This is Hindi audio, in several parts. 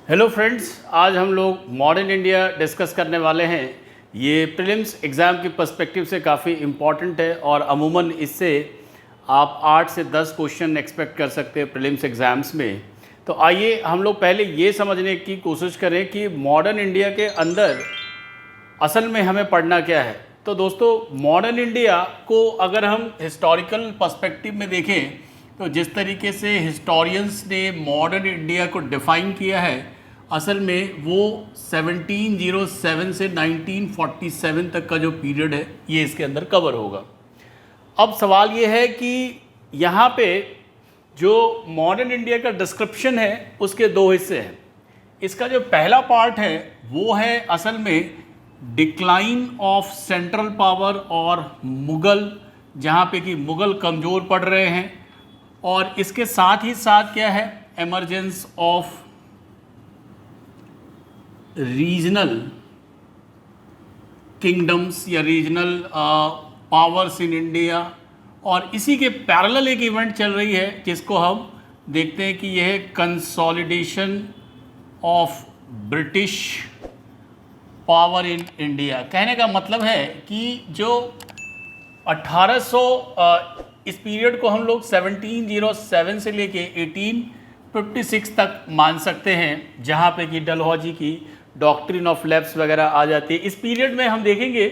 हेलो फ्रेंड्स, आज हम लोग मॉडर्न इंडिया डिस्कस करने वाले हैं। ये प्रीलिम्स एग्ज़ाम के पर्सपेक्टिव से काफ़ी इम्पॉर्टेंट है और अमूमन इससे आप 8 से 10 क्वेश्चन एक्सपेक्ट कर सकते हैं प्रीलिम्स एग्ज़ाम्स में। तो आइए हम लोग पहले ये समझने की कोशिश करें कि मॉडर्न इंडिया के अंदर असल में हमें पढ़ना क्या है। तो दोस्तों, मॉडर्न इंडिया को अगर हम हिस्टोरिकल पर्सपेक्टिव में देखें तो जिस तरीके से हिस्टोरियंस ने मॉडर्न इंडिया को डिफ़ाइन किया है, असल में वो 1707 से 1947 तक का जो पीरियड है ये इसके अंदर कवर होगा। अब सवाल ये है कि यहाँ पे जो मॉडर्न इंडिया का डिस्क्रिप्शन है उसके दो हिस्से हैं। इसका जो पहला पार्ट है वो है असल में डिक्लाइन ऑफ सेंट्रल पावर और मुग़ल, जहाँ पे कि मुग़ल कमज़ोर पड़ रहे हैं, और इसके साथ ही साथ क्या है, एमर्जेंस ऑफ रीजनल किंगडम्स या रीजनल पावर्स इन इंडिया। और इसी के पैरेलल एक इवेंट चल रही है जिसको हम देखते हैं कि यह है consolidation of British power in India. कहने का मतलब है कि जो 1800 इस पीरियड को हम लोग 1707 से लेके 1856 तक मान सकते हैं, जहाँ पे कि डलहौजी की डॉक्ट्रिन ऑफ लैप्स वगैरह आ जाती है। इस पीरियड में हम देखेंगे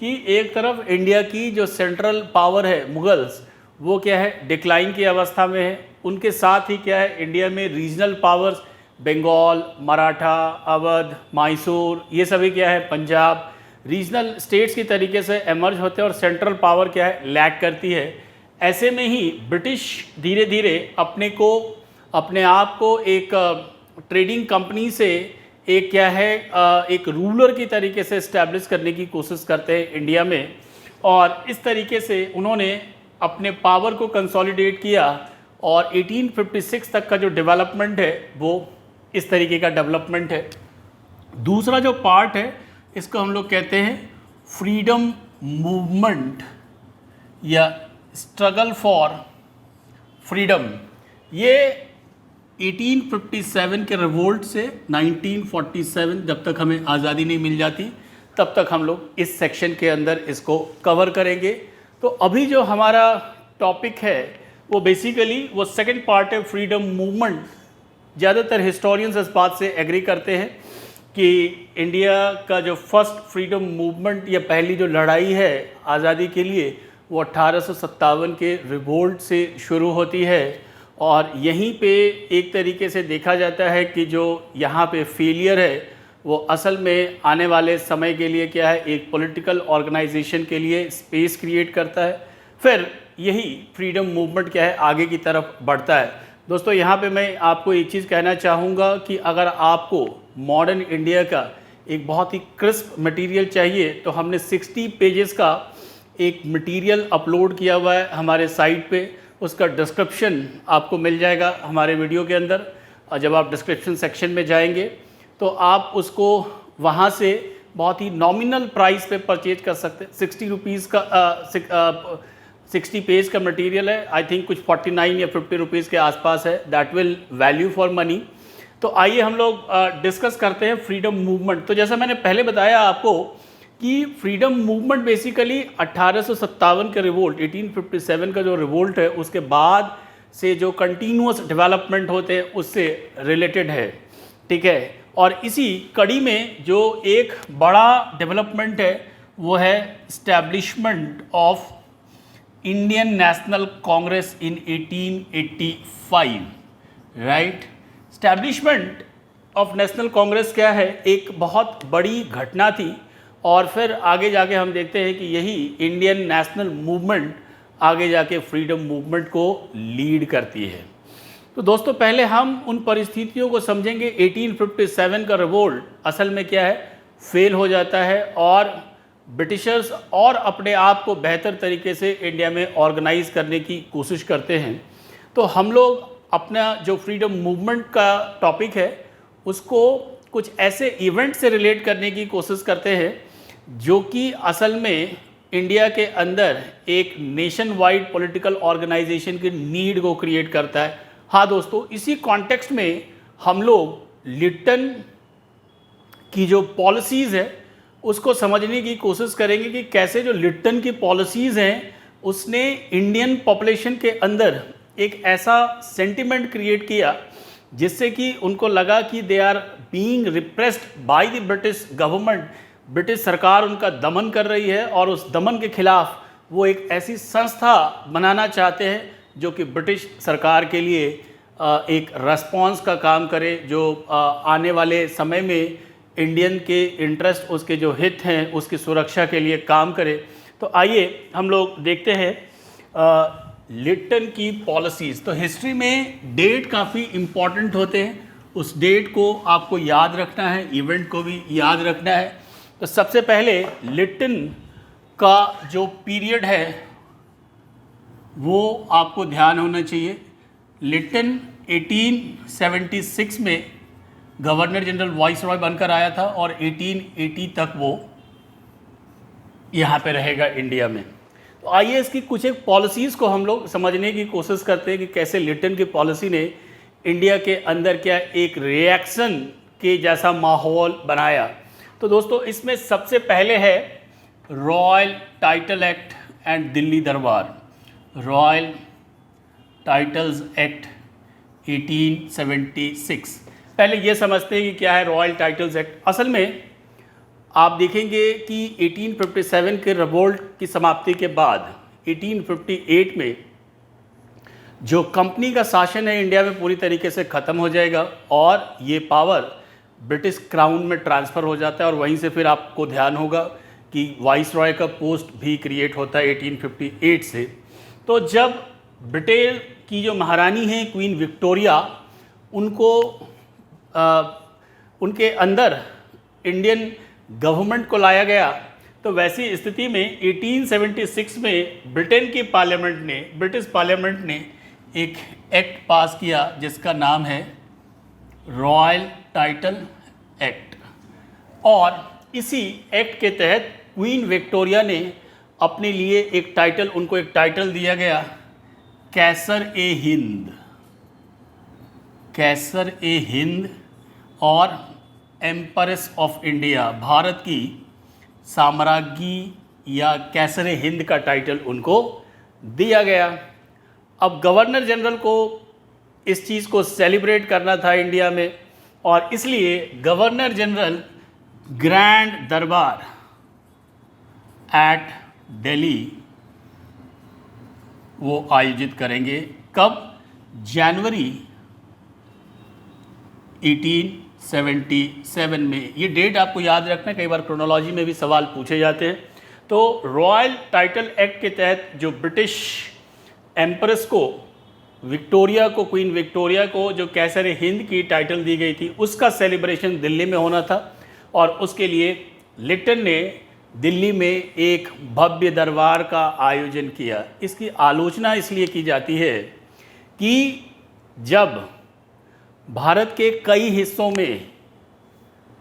कि एक तरफ इंडिया की जो सेंट्रल पावर है मुगल्स, वो क्या है, डिक्लाइन की अवस्था में है। उनके साथ ही क्या है, इंडिया में रीजनल पावर्स बंगाल, मराठा, अवध, मैसूर, ये सभी क्या है, पंजाब, रीजनल स्टेट्स की तरीके से एमर्ज होते हैं और सेंट्रल पावर क्या है, लैग करती है। ऐसे में ही ब्रिटिश धीरे धीरे अपने आप को एक ट्रेडिंग कंपनी से एक क्या है, एक रूलर की तरीके से इस्टेब्लिश करने की कोशिश करते हैं इंडिया में। और इस तरीके से उन्होंने अपने पावर को कंसोलिडेट किया और 1856 तक का जो डेवलपमेंट है वो इस तरीके का डेवलपमेंट है। दूसरा जो पार्ट है इसको हम लोग कहते हैं फ्रीडम मूवमेंट या स्ट्रगल फॉर फ्रीडम। ये 1857 के रिवोल्ट से 1947, जब तक हमें आज़ादी नहीं मिल जाती तब तक हम लोग इस सेक्शन के अंदर इसको कवर करेंगे। तो अभी जो हमारा टॉपिक है वो बेसिकली वो सेकंड पार्ट है, फ्रीडम मूवमेंट। ज़्यादातर हिस्टोरियंस इस बात से एग्री करते हैं कि इंडिया का जो फर्स्ट फ्रीडम मूवमेंट या पहली जो लड़ाई है आज़ादी के लिए वो 1857 के रिवोल्ट से शुरू होती है। और यहीं पे एक तरीके से देखा जाता है कि जो यहाँ पे फेलियर है वो असल में आने वाले समय के लिए क्या है, एक पॉलिटिकल ऑर्गेनाइजेशन के लिए स्पेस क्रिएट करता है। फिर यही फ्रीडम मूवमेंट क्या है, आगे की तरफ बढ़ता है। दोस्तों, यहाँ पे मैं आपको एक चीज़ कहना चाहूँगा कि अगर आपको मॉडर्न इंडिया का एक बहुत ही क्रिस्प मटेरियल चाहिए तो हमने 60 पेजेस का एक मटेरियल अपलोड किया हुआ है हमारे साइट पे। उसका डिस्क्रिप्शन आपको मिल जाएगा हमारे वीडियो के अंदर। और जब आप डिस्क्रिप्शन सेक्शन में जाएंगे तो आप उसको वहाँ से बहुत ही नॉमिनल प्राइस पे परचेज कर सकते हैं। 60 रुपीज़ का 60 पेज का मटेरियल है। आई थिंक कुछ 49 या 50 रुपीज़ के आसपास है। That will value for money. तो आइए हम लोग डिस्कस करते हैं फ्रीडम मूवमेंट। तो जैसा मैंने पहले बताया आपको कि फ्रीडम मूवमेंट बेसिकली 1857 के रिवोल्ट, 1857 का जो रिवोल्ट है उसके बाद से जो कंटिन्यूअस डेवलपमेंट होते हैं उससे रिलेटेड है, ठीक है। और इसी कड़ी में जो एक बड़ा डेवलपमेंट है वो है establishment of Indian national Congress in 1885, right. Establishment of national Congress क्या है, एक बहुत बड़ी घटना थी। और फिर आगे जाके हम देखते हैं कि यही इंडियन नेशनल मूवमेंट आगे जाके फ्रीडम मूवमेंट को लीड करती है। तो दोस्तों, पहले हम उन परिस्थितियों को समझेंगे। 1857 का रिवोल्ट असल में क्या है, फेल हो जाता है और ब्रिटिशर्स और अपने आप को बेहतर तरीके से इंडिया में ऑर्गेनाइज करने की कोशिश करते हैं। तो हम लोग अपना जो फ्रीडम मूवमेंट का टॉपिक है उसको कुछ ऐसे इवेंट से रिलेट करने की कोशिश करते हैं जो कि असल में इंडिया के अंदर एक नेशन वाइड पॉलिटिकल ऑर्गेनाइजेशन की नीड को क्रिएट करता है। हाँ दोस्तों, इसी कॉन्टेक्स्ट में हम लोग लिप्टन की जो पॉलिसीज़ है उसको समझने की कोशिश करेंगे कि कैसे जो लिप्टन की पॉलिसीज़ हैं उसने इंडियन पॉपुलेशन के अंदर एक ऐसा सेंटिमेंट क्रिएट किया जिससे कि उनको लगा कि they are being repressed by the British government, British सरकार उनका दमन कर रही है और उस दमन के खिलाफ वो एक ऐसी संस्था बनाना चाहते हैं जो कि ब्रिटिश सरकार के लिए एक रेस्पॉन्स का काम करे, जो आने वाले समय में इंडियन के इंटरेस्ट, उसके जो हित हैं उसकी सुरक्षा के लिए काम करे। तो आइए हम लोग देखते हैं लिप्टन की पॉलिसीज़। तो हिस्ट्री में डेट काफ़ी इम्पॉर्टेंट होते हैं, उस डेट को आपको याद रखना है, इवेंट को भी याद रखना है। तो सबसे पहले लिप्टन का जो पीरियड है वो आपको ध्यान होना चाहिए। लिप्टन 1876 में गवर्नर जनरल वाइसरॉय बनकर आया था और 1880 तक वो यहाँ पे रहेगा इंडिया में। तो आइए इसकी कुछ एक पॉलिसीज़ को हम लोग समझने की कोशिश करते हैं कि कैसे लिप्टन की पॉलिसी ने इंडिया के अंदर क्या एक रिएक्शन के जैसा माहौल बनाया। तो दोस्तों इसमें सबसे पहले है royal title act and Delhi Durbar. Royal titles act 1876। पहले ये समझते हैं कि क्या है रॉयल टाइटल्स एक्ट। असल में आप देखेंगे कि 1857 के रिवोल्ट की समाप्ति के बाद 1858 में जो कंपनी का शासन है इंडिया में पूरी तरीके से ख़त्म हो जाएगा और ये पावर ब्रिटिश क्राउन में ट्रांसफ़र हो जाता है। और वहीं से फिर आपको ध्यान होगा कि वाइसरॉय का पोस्ट भी क्रिएट होता है 1858 से। तो जब ब्रिटेन की जो महारानी हैं क्वीन विक्टोरिया, उनको उनके अंदर इंडियन गवर्नमेंट को लाया गया, तो वैसी स्थिति में 1876 में ब्रिटेन की ब्रिटिश पार्लियामेंट ने एक एक्ट पास किया जिसका नाम है रॉयल टाइटल एक्ट। और इसी एक्ट के तहत क्वीन विक्टोरिया ने अपने लिए एक टाइटल, उनको एक टाइटल दिया गया कैसर ए हिंद, कैसर ए हिंद और एम्परेस ऑफ इंडिया, भारत की साम्राज्ञी या कैसर ए हिंद का टाइटल उनको दिया गया। अब गवर्नर जनरल को इस चीज़ को सेलिब्रेट करना था इंडिया में और इसलिए गवर्नर जनरल ग्रैंड दरबार एट दिल्ली वो आयोजित करेंगे। कब? जनवरी 1877 में। ये डेट आपको याद रखना, कई बार क्रोनोलॉजी में भी सवाल पूछे जाते हैं। तो रॉयल टाइटल एक्ट के तहत जो ब्रिटिश एम्प्रेस को, विक्टोरिया को, क्वीन विक्टोरिया को जो कैसर हिंद की टाइटल दी गई थी, उसका सेलिब्रेशन दिल्ली में होना था और उसके लिए लिप्टन ने दिल्ली में एक भव्य दरबार का आयोजन किया। इसकी आलोचना इसलिए की जाती है कि जब भारत के कई हिस्सों में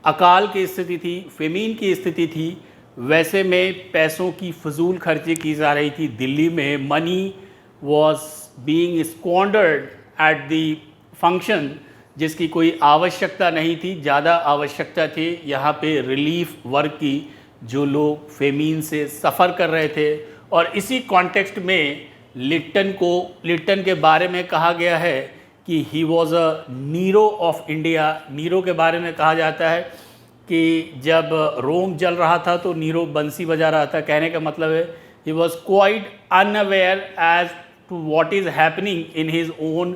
अकाल की स्थिति थी, फेमीन की स्थिति थी, वैसे में पैसों की फजूल खर्ची की जा रही थी। दिल्ली में money was being squandered at the function, जिसकी कोई आवश्यकता नहीं थी। ज़्यादा आवश्यकता थी यहाँ पे रिलीफ वर्क की, जो लोग फेमीन से सफ़र कर रहे थे। और इसी कॉन्टेक्स्ट में लिप्टन के बारे में कहा गया है कि he was a Nero of India. Nero के बारे में कहा जाता है कि जब रोम जल रहा था तो नीरो बंसी बजा रहा था। कहने का मतलब है he was quite unaware as to what is happening in his own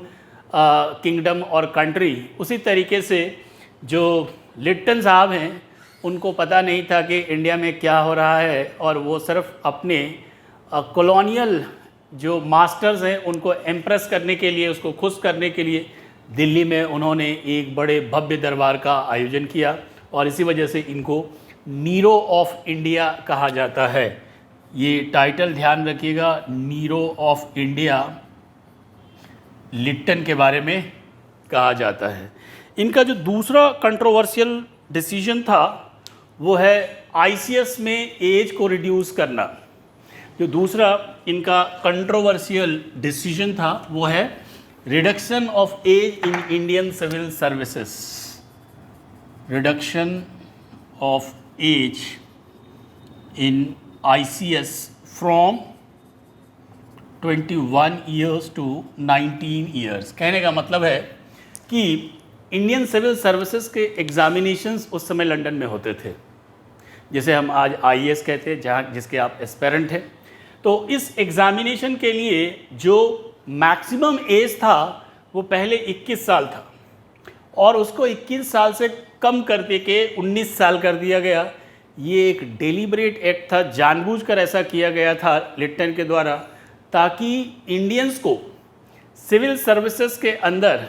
kingdom और कंट्री। उसी तरीके से जो लिप्टन साहब हैं उनको पता नहीं था कि इंडिया में क्या हो रहा है और वो सिर्फ अपने कॉलोनियल जो मास्टर्स हैं उनको इम्प्रेस करने के लिए, उसको खुश करने के लिए दिल्ली में उन्होंने एक बड़े भव्य दरबार का आयोजन किया और इसी वजह से इनको नीरो ऑफ इंडिया कहा जाता है। ये टाइटल ध्यान रखिएगा, नीरो ऑफ इंडिया लिप्टन के बारे में कहा जाता है। इनका जो दूसरा कंट्रोवर्शियल डिसीजन था वो है आईसीएस में एज को रिड्यूस करना। जो दूसरा इनका कंट्रोवर्शियल डिसीजन था वो है reduction of age in Indian civil services. reduction of age in ICS from 21 years to 19 years। कहने का मतलब है कि इंडियन सिविल सर्विसेज के एग्जामिनेशंस उस समय लंदन में होते थे, जिसे हम आज IAS कहते हैं, जहाँ जिसके आप एस्पेरेंट हैं। तो इस एग्जामिनेशन के लिए जो मैक्सिमम एज था वो पहले 21 साल था और उसको 21 साल से कम कर दे के 19 साल कर दिया गया। ये एक डेलिब्रेट एक्ट था, जानबूझकर ऐसा किया गया था लिट्टन के द्वारा, ताकि इंडियंस को सिविल सर्विसेज के अंदर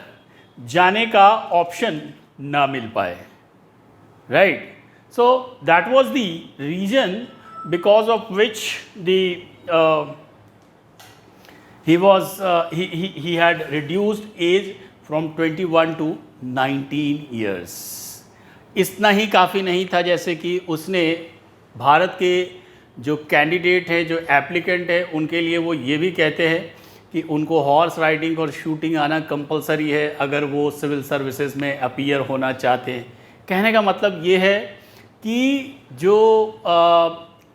जाने का ऑप्शन ना मिल पाए, right. So that was the reason because of which he had reduced age from 21 to 19 years। इतना ही काफ़ी नहीं था, जैसे कि उसने भारत के जो कैंडिडेट हैं, जो एप्लीकेंट है, उनके लिए वो ये भी कहते हैं कि उनको हॉर्स राइडिंग और शूटिंग आना कंपलसरी है अगर वो सिविल सर्विसेज में अपीयर होना चाहते हैं। कहने का मतलब ये है कि जो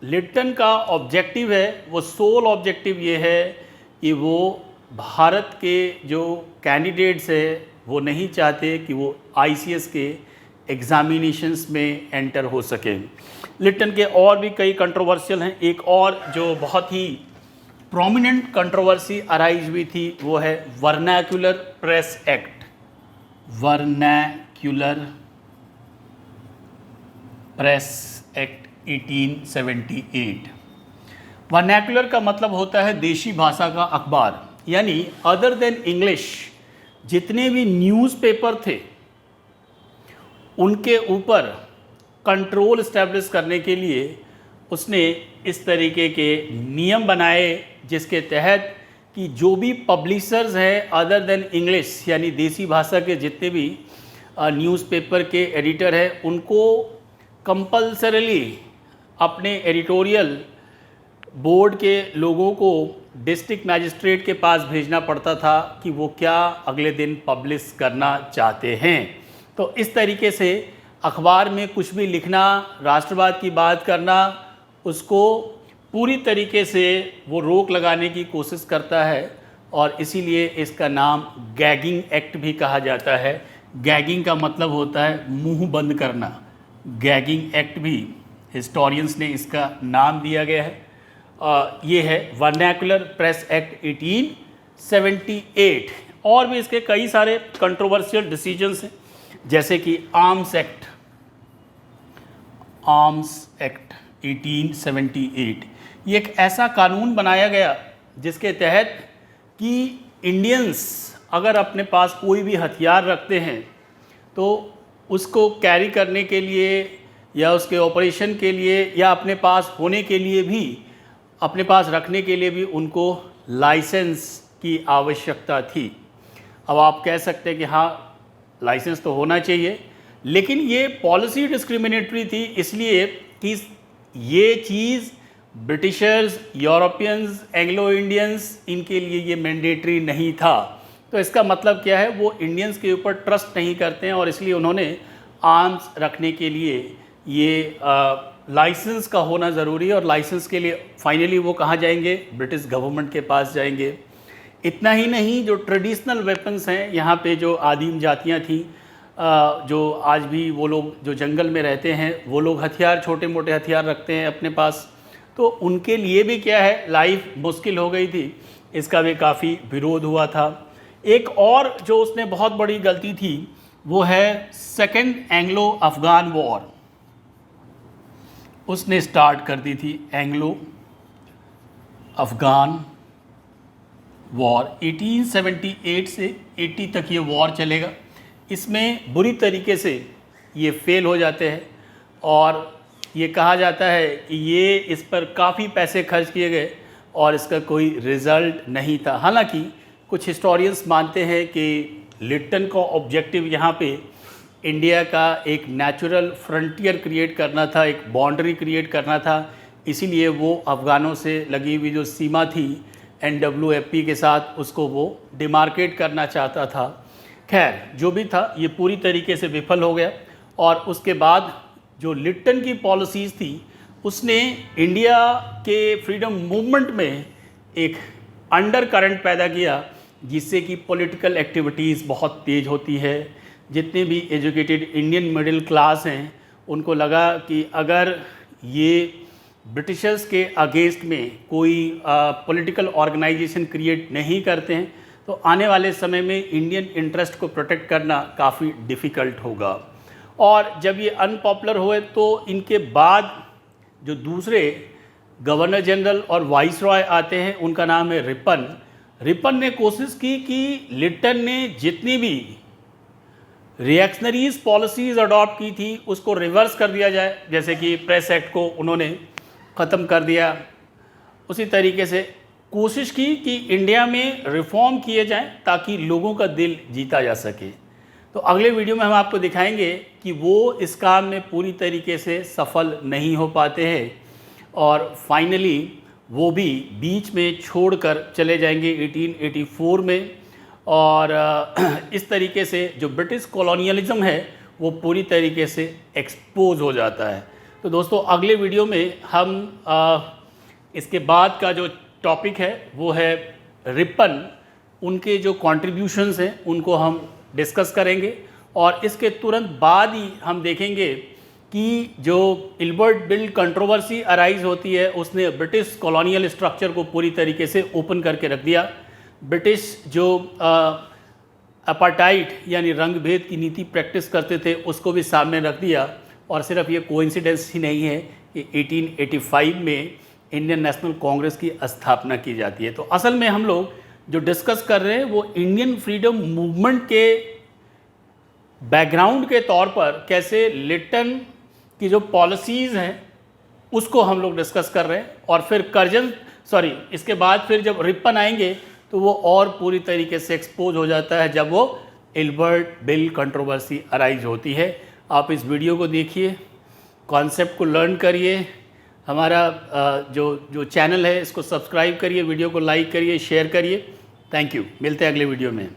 लिट्टन का ऑब्जेक्टिव है, वो सोल ऑब्जेक्टिव ये है कि वो भारत के जो कैंडिडेट्स हैं वो नहीं चाहते कि वो ICS के एग्ज़ामिनेशंस में एंटर हो सके। लिट्टन के और भी कई कंट्रोवर्शियल हैं। एक और जो बहुत ही प्रोमिनेंट कंट्रोवर्सी अराइज हुई थी वो है vernacular press act. Vernacular press act 1878। Vernacular का मतलब होता है देशी भाषा का अखबार, यानी अदर देन इंग्लिश जितने भी न्यूज़पेपर थे उनके ऊपर कंट्रोल इस्टेब्लिश करने के लिए उसने इस तरीके के नियम बनाए, जिसके तहत कि जो भी पब्लिशर्स हैं अदर देन इंग्लिश, यानी देसी भाषा के जितने भी न्यूज़पेपर के एडिटर हैं, उनको कंपल्सरीली अपने एडिटोरियल बोर्ड के लोगों को डिस्ट्रिक्ट मैजिस्ट्रेट के पास भेजना पड़ता था कि वो क्या अगले दिन पब्लिश करना चाहते हैं। तो इस तरीके से अखबार में कुछ भी लिखना, राष्ट्रवाद की बात करना, उसको पूरी तरीके से वो रोक लगाने की कोशिश करता है और इसीलिए इसका नाम गैगिंग एक्ट भी कहा जाता है। गैगिंग का मतलब होता है मुंह बंद करना। गैगिंग एक्ट भी हिस्टोरियंस ने इसका नाम दिया गया है। ये है वर्नैक्युलर प्रेस एक्ट 1878। और भी इसके कई सारे कंट्रोवर्शियल डिसीजंस हैं, जैसे कि आर्म्स एक्ट 1878। ये एक ऐसा कानून बनाया गया जिसके तहत कि इंडियंस अगर अपने पास कोई भी हथियार रखते हैं तो उसको कैरी करने के लिए या उसके ऑपरेशन के लिए या अपने पास होने के लिए भी, अपने पास रखने के लिए भी उनको लाइसेंस की आवश्यकता थी। अब आप कह सकते हैं कि हाँ लाइसेंस तो होना चाहिए, लेकिन ये पॉलिसी डिस्क्रिमिनेटरी थी, इसलिए कि ये चीज़ ब्रिटिशर्स, यूरोपियंस, एंग्लो इंडियंस, इनके लिए ये मैंडेटरी नहीं था। तो इसका मतलब क्या है, वो इंडियंस के ऊपर ट्रस्ट नहीं करते हैं और इसलिए उन्होंने आर्म्स रखने के लिए ये लाइसेंस का होना ज़रूरी है। और लाइसेंस के लिए फाइनली वो कहाँ जाएंगे, ब्रिटिश गवर्नमेंट के पास जाएंगे। इतना ही नहीं, जो ट्रेडिशनल वेपन्स हैं, यहाँ पे जो आदिम जातियाँ थीं, जो आज भी वो लोग जो जंगल में रहते हैं, वो लोग हथियार, छोटे मोटे हथियार रखते हैं अपने पास, तो उनके लिए भी क्या है, लाइफ मुश्किल हो गई थी। इसका भी काफ़ी विरोध हुआ था। एक और जो उसने बहुत बड़ी गलती थी वो है सेकेंड एंग्लो अफ़गान वॉर। उसने स्टार्ट कर दी थी एंग्लो अफ़गान वॉर। 1878 से 80 तक ये वॉर चलेगा। इसमें बुरी तरीके से ये फेल हो जाते हैं और ये कहा जाता है कि ये इस पर काफ़ी पैसे खर्च किए गए और इसका कोई रिज़ल्ट नहीं था। हालांकि कुछ हिस्टोरियंस मानते हैं कि लिट्टन का ऑब्जेक्टिव यहाँ पे इंडिया का एक नेचुरल फ्रंटियर क्रिएट करना था, एक बाउंड्री क्रिएट करना था, इसीलिए वो अफ़गानों से लगी हुई जो सीमा थी NWFP के साथ, उसको वो डिमार्केट करना चाहता था। खैर जो भी था, ये पूरी तरीके से विफल हो गया और उसके बाद जो लिट्टन की पॉलिसीज़ थी उसने इंडिया के फ्रीडम मूवमेंट में एक अंडर करंट पैदा किया, जिससे कि पॉलिटिकल एक्टिविटीज़ बहुत तेज़ होती है। जितने भी एजुकेटेड इंडियन मिडिल क्लास हैं उनको लगा कि अगर ये ब्रिटिशर्स के अगेंस्ट में कोई पॉलिटिकल ऑर्गेनाइजेशन क्रिएट नहीं करते हैं तो आने वाले समय में इंडियन इंटरेस्ट को प्रोटेक्ट करना काफ़ी डिफ़िकल्ट होगा। और जब ये अनपॉपुलर हुए तो इनके बाद जो दूसरे गवर्नर जनरल और वाइस रॉय आते हैं उनका नाम है रिपन। रिपन ने कोशिश की कि लिट्टन ने जितनी भी रिएक्शनरीज पॉलिसीज़ अडॉप्ट की थी उसको रिवर्स कर दिया जाए, जैसे कि प्रेस एक्ट को उन्होंने ख़त्म कर दिया। उसी तरीके से कोशिश की कि इंडिया में रिफॉर्म किए जाएं ताकि लोगों का दिल जीता जा सके। तो अगले वीडियो में हम आपको दिखाएंगे कि वो इस काम में पूरी तरीके से सफल नहीं हो पाते हैं और फाइनली वो भी बीच में छोड़कर चले जाएंगे 1884 में। और इस तरीके से जो ब्रिटिश कॉलोनियलिज्म है वो पूरी तरीके से एक्सपोज हो जाता है। तो दोस्तों अगले वीडियो में हम इसके बाद का जो टॉपिक है वो है रिपन, उनके जो कॉन्ट्रीब्यूशंस हैं उनको हम डिस्कस करेंगे। और इसके तुरंत बाद ही हम देखेंगे कि जो इल्बर्ट बिल कंट्रोवर्सी अराइज होती है उसने ब्रिटिश कॉलोनियल स्ट्रक्चर को पूरी तरीके से ओपन करके रख दिया। ब्रिटिश जो अपार्टाइड यानी रंग भेद की नीति प्रैक्टिस करते थे उसको भी सामने रख दिया। और सिर्फ ये कोइंसिडेंस ही नहीं है कि 1885 में इंडियन नेशनल कांग्रेस की स्थापना की जाती है। तो असल में हम लोग जो डिस्कस कर रहे हैं वो इंडियन फ्रीडम मूवमेंट के बैकग्राउंड के तौर पर कैसे लिट्टन की जो पॉलिसीज़ हैं उसको हम लोग डिस्कस कर रहे हैं। और फिर इसके बाद फिर जब रिपन आएंगे तो वो और पूरी तरीके से एक्सपोज हो जाता है जब वो इल्बर्ट बिल कंट्रोवर्सी अराइज होती है। आप इस वीडियो को देखिए, कॉन्सेप्ट को लर्न करिए, हमारा जो चैनल है इसको सब्सक्राइब करिए, वीडियो को लाइक करिए, शेयर करिए। थैंक यू, मिलते हैं अगले वीडियो में।